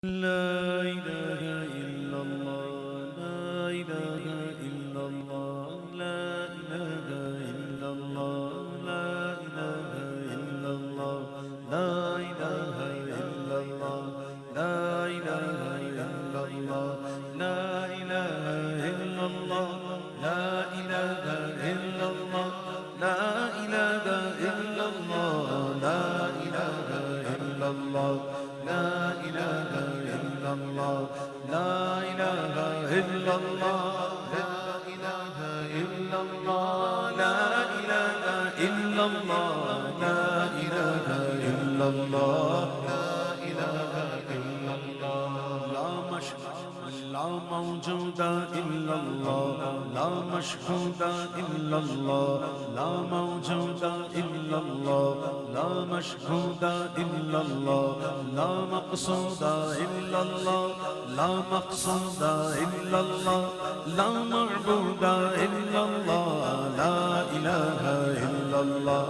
لا إله إلا الله لا إله إلا الله لا إله إلا الله لا إله إلا الله لا إله إلا الله لا إله إلا الله لا إله إلا الله لا إله إلا الله لا إله إلا الله لا إله إلا الله لا إله إلا الله لا إله إلا الله لا إله إلا الله لا إله إلا الله لا إله إلا الله لا إله إلا الله لا مشهود لا موجود إلا الله لا مشهود إلا الله لا موجود إلا الله لا مشهود إلا الله لا مقصود إلا الله لا مقصود إلا الله لا معبود إلا الله لا إله إلا الله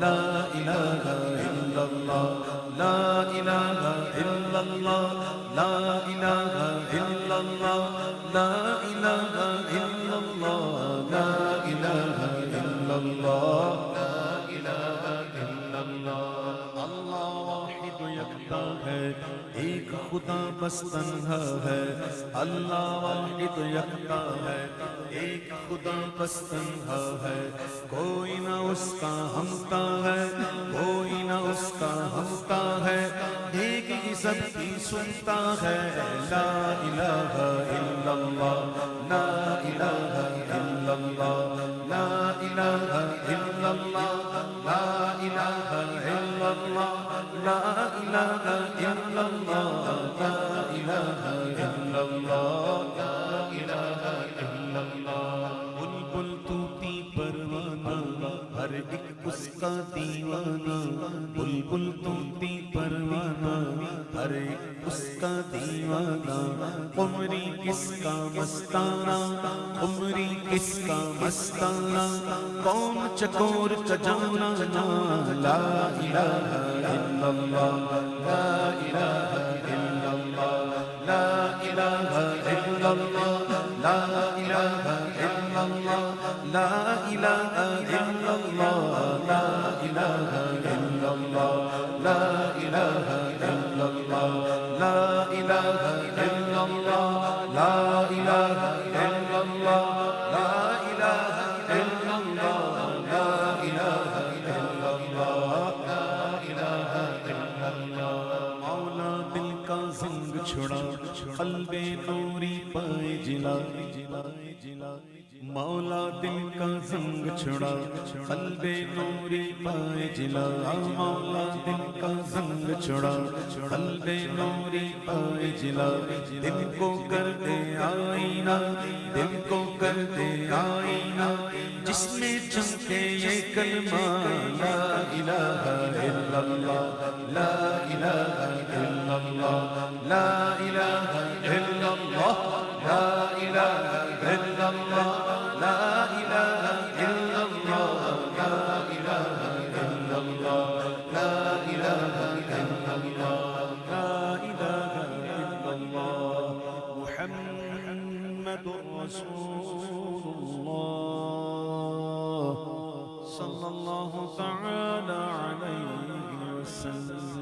لا إله إلا الله لا إله إلا الله لا إله إلا الله لا إله إلا الله لا إله إلا الله لا إله إلا الله اللہ واحد یکتا ہے ایک خدا بس تنہا ہے اللہ واحد یکتا ہے ایک خدا بس تنہا ہے کوئی نہ اس کا ہمتا ہے کوئی نہ اس کا ہمتا ہے ایک ہی سب کی سنتا ہے لا الہ الا اللہ لا الہ الا اللہ لا الہ الا اللہ لا الہ الا اللہ لا الہ الا اللہ لا الہ الا اللہ لا الہ الا اللہ بلبل طوطی پروانہ ہر ایک اس کا دیوانہ بلبل طوطی پروانہ ہر ایک اس کا دیوانہ قمری کس کا مستانہ قمری کس کا مستانہ کون چکور چجانا لا الہ الا اللہ لا الہ الا اللہ لا الہ الا اللہ لا الہ الا اللہ لا الہ الا اللہ لا الہ الا اللہ لا الہ الا اللہ لا الہ الا اللہ لا الہ الا اللہ لا الہ الا اللہ لا الہ الا اللہ لا الہ الا اللہ مولا دل کا زنگ چھڑا قلب نوری پائے جلا مولا دل کا زنگ چھڑا قلب نوری پائے جلا مولا دل کا زنگ چھڑا قلب نوری پائے جلا دل کو کر دے آئینہ دل کو کر دے آئینہ جس میں چمکے یہ کلمہ لا الہ الا اللہ لا الہ الا اللہ لا الہ الا اللہ لا الہ الا اللہ لا الہ الا اللہ لا الہ الا اللہ لا الہ الا اللہ لا الہ الا اللہ محمد رسول اللہ صلی اللہ تعالی علیہ وسلم